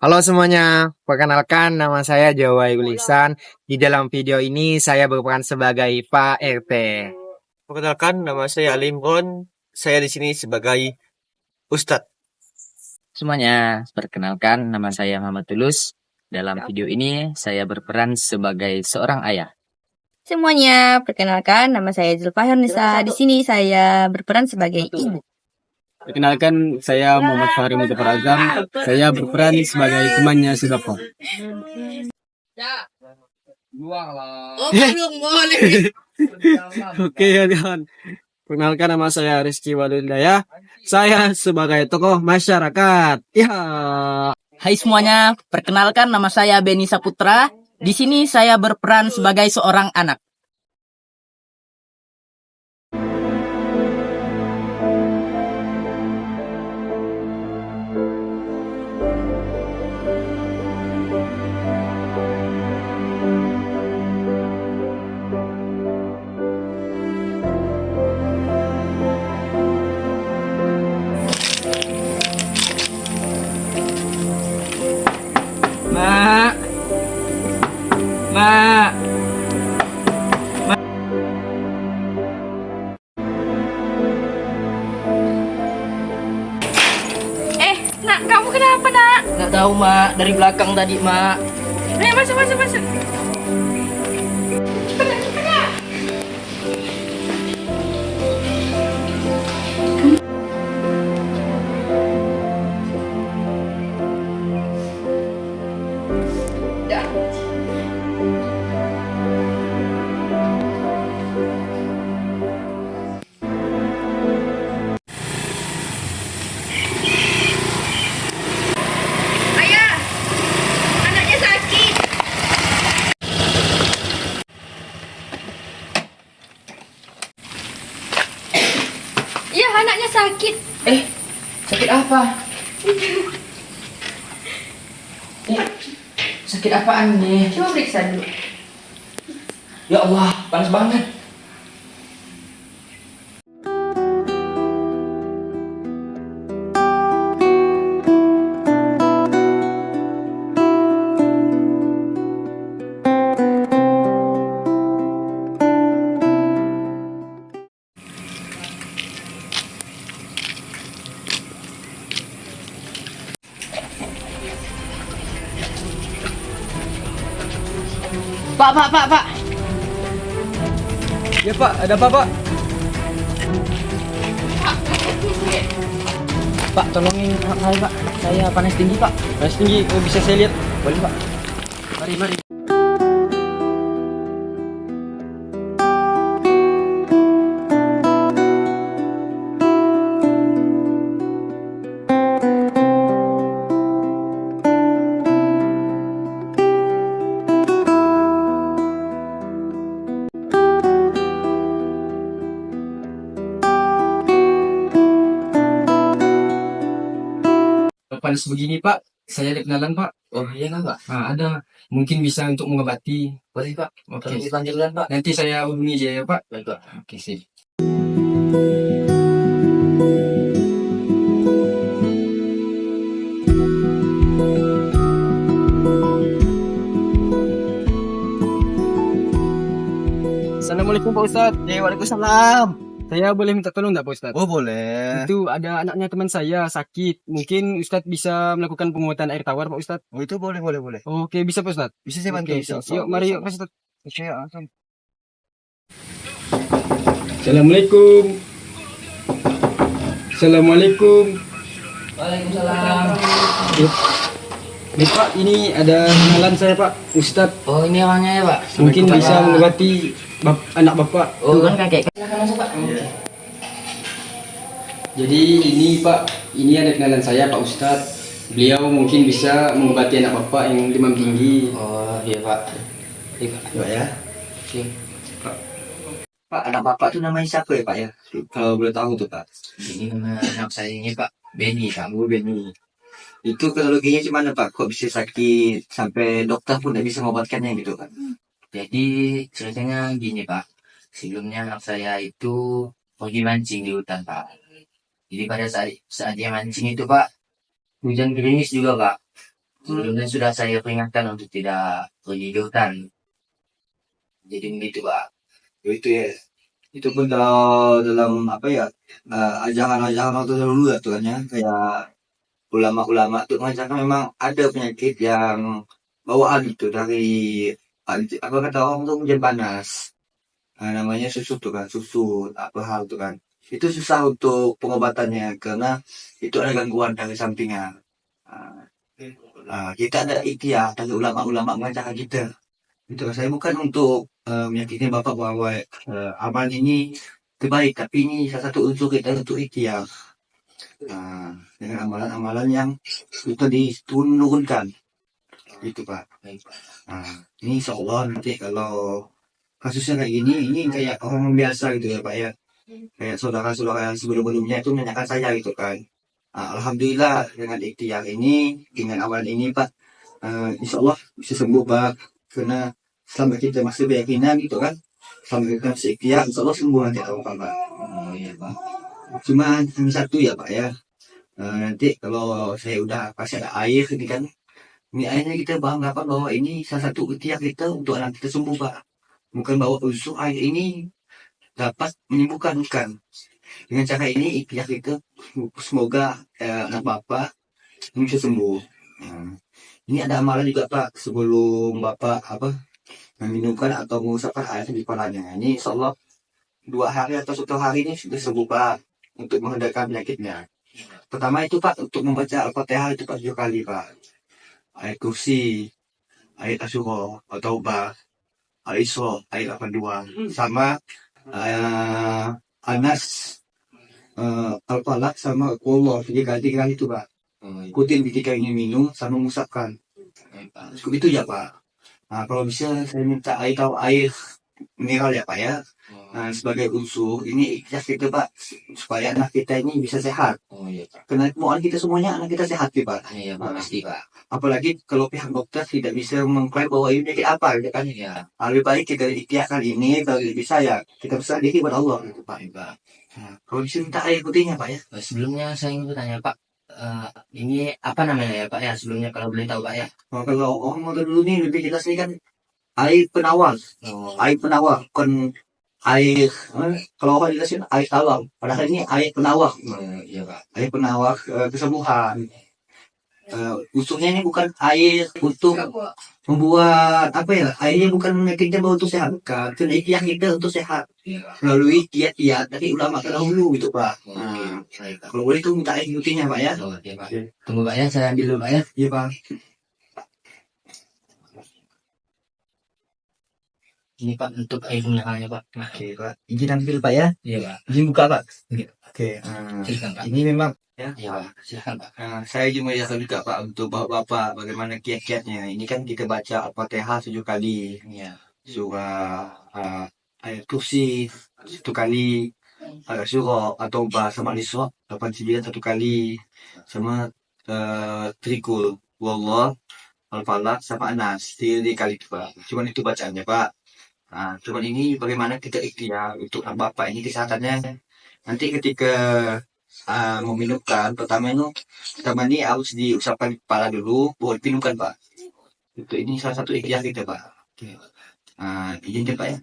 Halo semuanya, perkenalkan nama saya Jawa Gulisan. Di dalam video ini saya berperan sebagai Pak RT. Perkenalkan, nama saya Ali Imron. Saya di sini sebagai Ustadz. Semuanya, perkenalkan nama saya Muhammad Tulus. Dalam video ini saya berperan sebagai seorang ayah. Semuanya, perkenalkan nama saya Zulfahir Nisa. Di sini saya berperan sebagai ibu. Perkenalkan, saya Muhammad Fahri Muzaffar Azam. Saya berperan sebagai temannya Sudafo. Oke ya kawan. Perkenalkan, nama saya Rizky Waludaya. Saya sebagai tokoh masyarakat. Ya. Hai semuanya, perkenalkan nama saya Beni Saputra. Di sini saya berperan sebagai seorang anak. Mak. Mak. Nak, kamu kenapa, Nak? Nggak tahu mak, dari belakang tadi mak. Masuk. Ayah, anaknya sakit. Iya, anaknya sakit. Sakit apa? Sakit apaan nih? Coba periksa dulu. Ya Allah, panas banget. Pak. Ya Pak, ada apa Pak? Pak, tolongin saya Pak. Saya panas tinggi Pak. Panas tinggi, bisa saya lihat? Boleh Pak? Mari. Panas begini Pak, saya ada kenalan Pak. Oh iya kan Pak? Nah, ada mungkin bisa untuk mengobati. Boleh Pak. Oke. Tolong dipanggilkan Pak. Nanti saya hubungi dia ya Pak. Baik Pak. Oke sih. Assalamualaikum Pak Ustadz. Waalaikumsalam. Saya boleh minta tolong nggak Pak Ustadz? Oh boleh. Itu ada anaknya teman saya sakit. Mungkin Ustadz bisa melakukan penguatan air tawar Pak Ustadz. Oh itu boleh. Oke, bisa Pak Ustadz? Bisa saya bantu. Oke, yuk mari yuk Pak Ustadz. Saya langsung. Assalamualaikum. Assalamualaikum. Waalaikumsalam. Nih Pak, ini ada kenalan saya Pak, Ustadz. Oh ini orangnya ya Pak. Mungkin Assalamualaikum, bisa Pak. mengobati anak Bapak. Oh kan kakek. Silakan masuk Pak. Jadi ini Pak, ini ada kenalan saya Pak Ustadz. Beliau mungkin bisa mengobati anak Bapak yang demam tinggi. Oh iya Pak. Iya Pak. Pak ya. Iya. Pak, anak bapak tuh namanya siapa ya Pak ya? Kalau boleh tahu tuh Pak. Ini nama anak saya ini Pak. Beni Pak. Kamu Beni. Itu kronologinya gimana Pak? Kok bisa sakit sampai dokter pun tidak bisa mengobatkannya gitu kan? Jadi ceritanya gini Pak. Sebelumnya anak saya itu pergi mancing di hutan Pak. Jadi pada saat dia mancing itu Pak, hujan gerimis juga Pak. Sebelumnya sudah saya peringatkan untuk tidak berjujuran. Jadi begitu Pak. Itu ya. Itu pun kalau dalam apa ya, ajaran-ajaran waktu dulu ya tuh kan ya, kayak ulama-ulama tuh mengajarkan memang ada penyakit yang bawaan gitu dari apa kata orang tuh hujan panas. Nah, namanya susut tuh kan, susut, apa hal tuh kan. Itu susah untuk pengobatannya karena itu ada gangguan dari sampingan. Nah, kita ada ikhtiar dari ulama-ulama mengajarkan kita. Itu saya bukan untuk menyakiti bapak bahwa amal ini terbaik, tapi ini salah satu unsur kita untuk ikhtiar. Nah, dengan amalan-amalan yang kita diturunkan, gitu Pak. Nah, ini insya Allah nanti kalau kasusnya kayak gini, ini kayak orang biasa gitu ya Pak ya. Kayak saudara-saudara yang sebelum-sebelumnya itu menanyakan saya gitu kan. Nah, Alhamdulillah dengan ikhtiar ini, dengan amalan ini Pak, insya Allah bisa sembuh Pak. Karena selama kita masih berkeyakinan gitu kan, selama kita masih ikhtiar, insya Allah sembuh nanti kalau Pak. Oh iya Pak. Cuma hanya satu ya Pak ya. Nanti kalau saya udah kasih ada air ini kan, ini airnya kita beranggapan bahwa ini salah satu ikhtiar kita untuk anak kita sembuh Pak. Bukan bahwa unsur air ini dapat menyembuhkan, bukan. Dengan cara ini ikhtiar kita semoga anak Bapak ini bisa sembuh. Nah, ini ada amalan juga Pak sebelum Bapak apa meminumkan atau mengusapkan air di kepalanya. Ini insya Allah 2 hari atau 1 hari ini sudah sembuh Pak untuk menghindarkan penyakitnya. Pertama itu Pak untuk membaca Al-Fatihah itu Pak 7 kali Pak. Ayat kursi, ayat asyura, atau Taubah, ayat Isra, ayat 82, sama Anas, Al-Falaq sama Qullah 3 kali itu Pak. Ikutin ketika ingin minum sama mengusapkan. Cukup itu ya Pak. Nah, kalau bisa saya minta air mineral ya Pak ya. Nah, sebagai unsur ini ikhtiar kita Pak supaya anak kita ini bisa sehat. Oh iya Pak. Karena mau kita semuanya anak kita sehat ya Pak. Iya Pak, pasti Pak. Apalagi kalau pihak dokter tidak bisa mengklaim bahwa ini penyakit apa gitu kan. Iya. Lebih baik kita ikhtiarkan ini kalau tidak bisa ya kita berserah diri kepada Allah gitu Pak. Iya, Pak. Nah, kalau bisa minta air putihnya Pak ya. Sebelumnya saya ingin bertanya Pak, ini apa namanya ya Pak ya sebelumnya kalau boleh tahu Pak ya? Oh, kalau orang mau dulu nih lebih jelas nih kan air penawar. Oh. Air penawar bukan air kalau orang jelasin air tawar. Padahal ini air penawar. Iya Pak. Air penawar kesembuhan. Unsurnya ini bukan air untuk membuat apa ya? Airnya bukan kita bawa untuk sehat kan? Karena ikhtiar kita untuk sehat. Melalui kiat-kiat dari ulama terdahulu gitu Pak. Nah, kalau boleh tuh minta air putihnya Pak ya. Oh, iya Pak. Tunggu Pak ya, saya ambil dulu Pak ya. Iya Pak. Ini Pak untuk air mineralnya Pak. Oke Pak. Izin ambil Pak ya. Iya Pak. Izin buka Pak. Oke. Silakan Pak. Ini memang ya. Iya Pak. Silakan Pak. Saya izin menjelaskan juga Pak untuk bapak-bapak bagaimana kiat-kiatnya. Ini kan kita baca Al-Fatihah 7 kali. Iya. Surah ayat kursi 1 kali. Surah atau bahasa Isra 89 1 kali. Sama Trikul Wallah Al-Falaq sama Anas 3 kali itu Pak. Cuman itu bacaannya Pak. Nah, cuman ini bagaimana kita ikhtiar untuk bapak ini kesehatannya. Nanti ketika meminumkan, pertama ini harus diusapkan kepala dulu, baru diminumkan Pak. Itu ini salah satu ikhtiar kita Pak. Oke. Izin Pak ya.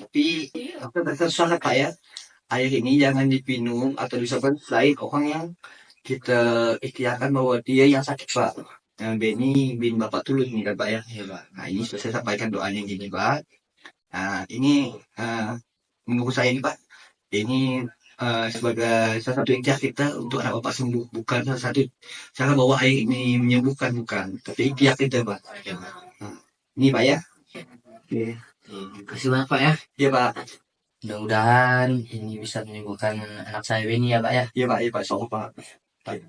Tapi apa terserah Pak ya. Air ini jangan dipinum atau disebut selain orang yang kita ikhtiarkan bahwa dia yang sakit Pak. Benny bin Bapak Tulus nih kan Pak ya. Iya Pak. Nah ini sudah saya sampaikan doanya gini Pak. Nah ini menurut saya ini Pak. Ini sebagai salah satu ikhtiar kita untuk anak Bapak sembuh. Bukan salah satu cara bahwa air ini menyembuhkan bukan. Tapi ikhtiar kita Pak. Ya, Pak. Nah, ini Pak ya. Oke. Terima kasih banyak Pak ya. Iya Pak. Mudah-mudahan ini bisa menyembuhkan anak saya ini ya Pak ya. Iya Pak, iya Pak, soal Pak. Baik.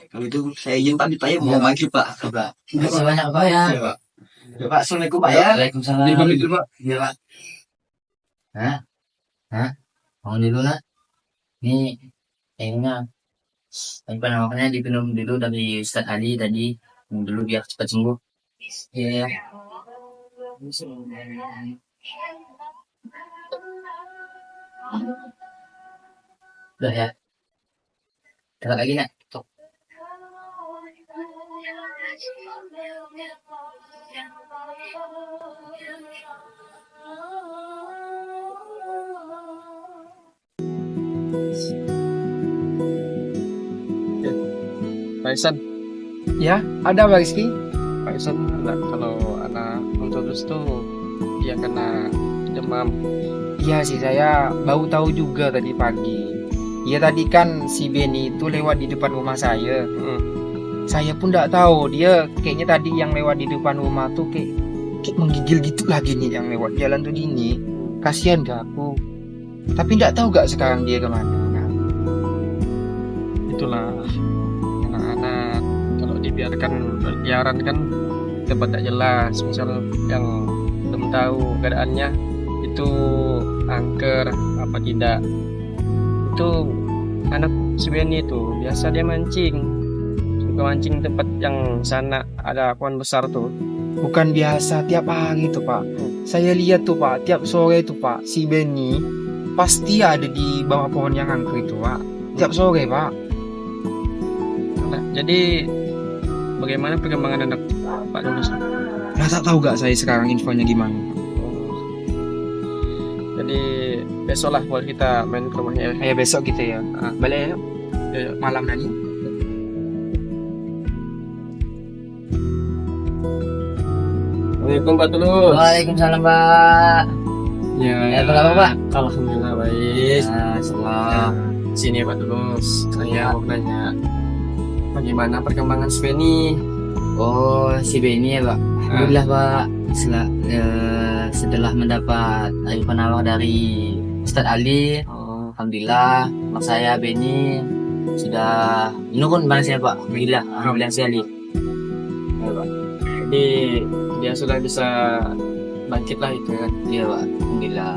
Kalau itu saya izin pamit Pak ya, mau maju Pak. Pak. Terima kasih banyak Pak ya. Iya Pak. Ya Pak, Assalamualaikum Pak ya. Waalaikumsalam. Ini pamit dulu Pak. Iya Pak. Hah? Mau dulu nak? Ini airnya. Apa namanya dipinum dulu dari Ustaz Ali tadi minum dulu biar cepat sembuh. Iya. Udah ya. Dekat lagi nak. Tuh. Pak Isan, Ya, ada apa Rizky? Pak Isan, kalau anak Tulus tuh dia kena demam. Iya sih, saya baru tahu juga tadi pagi. Ya tadi kan si Benny itu lewat di depan rumah saya. Saya pun nggak tahu, dia kayaknya tadi yang lewat di depan rumah tuh kayak menggigil gitu lagi nih yang lewat jalan tuh gini. Kasihan gak aku. Tapi nggak tahu gak sekarang dia kemana. Itulah anak-anak kalau dibiarkan berkeliaran kan tempat tak jelas, misal yang belum tahu keadaannya itu angker apa tidak. Itu anak si Benny itu biasa dia mancing, suka mancing tempat yang sana ada pohon besar tuh. Bukan biasa tiap hari tuh Pak. Saya lihat tuh Pak, tiap sore itu Pak, si Benny pasti ada di bawah pohon yang angker itu Pak. Tiap sore Pak. Nah, jadi bagaimana perkembangan anak Pak Tulus? Nah tak tahu gak saya sekarang infonya gimana. Jadi besok lah buat kita main ke rumahnya. Kayak besok gitu ya. Balik yuk. Ya, Malam nanti. Assalamualaikum Pak Tulus. Waalaikumsalam Pak. Ya, Apa kabar Pak? Alhamdulillah baik. Salam. Sini Pak Tulus. Saya mau nanya bagaimana perkembangan Sveni? Oh, si Benny ya Pak. Alhamdulillah Pak. Setelah mendapat air penawar dari Ustadz Ali, alhamdulillah anak saya Benny sudah menurun panasnya Pak. Alhamdulillah sekali. Ya, Pak. Jadi dia sudah bisa bangkit lah itu kan. Iya Pak, alhamdulillah.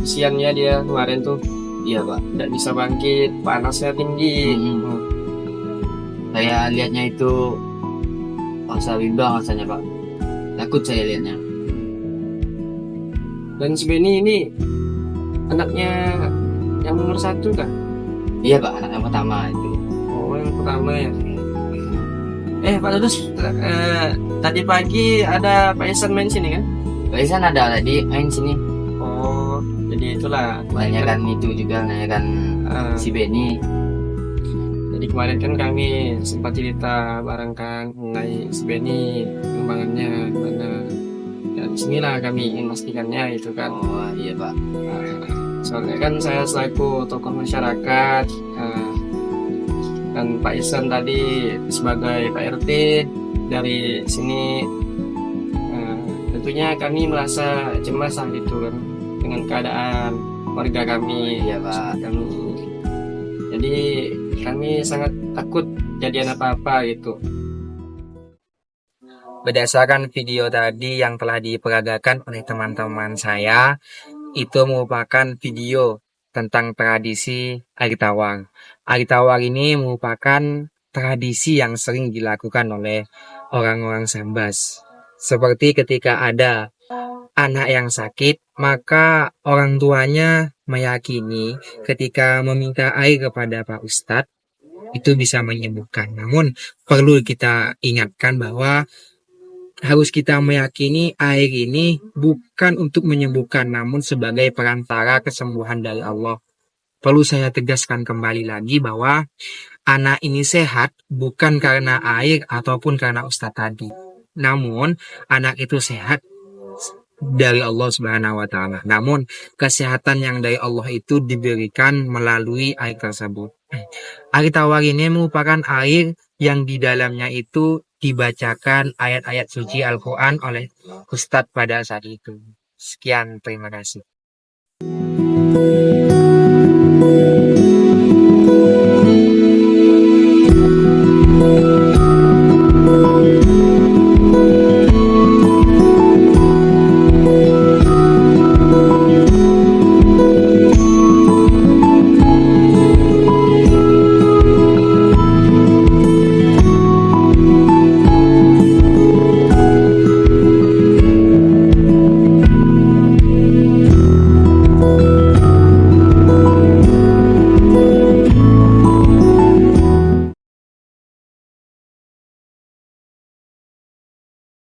Kesiannya dia kemarin tuh Iya Pak. tidak bisa bangkit, panasnya tinggi. Saya lihatnya itu paksa bimbang rasanya Pak. Takut saya lihatnya. Dan si Benny ini anaknya yang nomor 1 kan? Iya Pak, anak yang pertama itu. Oh, yang pertama ya. Pak Tulus, tadi pagi ada Pak Isan main sini kan? Pak Isan ada tadi main sini. Oh, jadi itulah. Banyak kan itu juga nanyakan si Benny. Jadi kemarin kan kami sempat cerita bareng kan mengenai si Benny, perkembangannya gimana. Ya, disinilah kami ingin memastikannya itu kan. Oh iya Pak. Soalnya kan saya selaku tokoh masyarakat dan Pak Isan tadi sebagai Pak RT dari sini, tentunya kami merasa cemas lah gitu kan dengan keadaan warga kami. Iya Pak. Jadi kami sangat takut kejadian apa-apa gitu. Berdasarkan video tadi yang telah diperagakan oleh teman-teman saya, itu merupakan video tentang tradisi air tawar. Air tawar ini merupakan tradisi yang sering dilakukan oleh orang-orang Sambas. Seperti ketika ada anak yang sakit, maka orang tuanya meyakini ketika meminta air kepada Pak Ustadz, itu bisa menyembuhkan. Namun perlu kita ingatkan bahwa harus kita meyakini air ini bukan untuk menyembuhkan, namun sebagai perantara kesembuhan dari Allah. Perlu saya tegaskan kembali lagi bahwa anak ini sehat bukan karena air ataupun karena Ustadz tadi. Namun anak itu sehat dari Allah Subhanahu wa Ta'ala. Namun kesehatan yang dari Allah itu diberikan melalui air tersebut. Air tawar ini merupakan air yang di dalamnya itu dibacakan ayat-ayat suci Al-Quran oleh Ustadz pada saat itu. Sekian, terima kasih.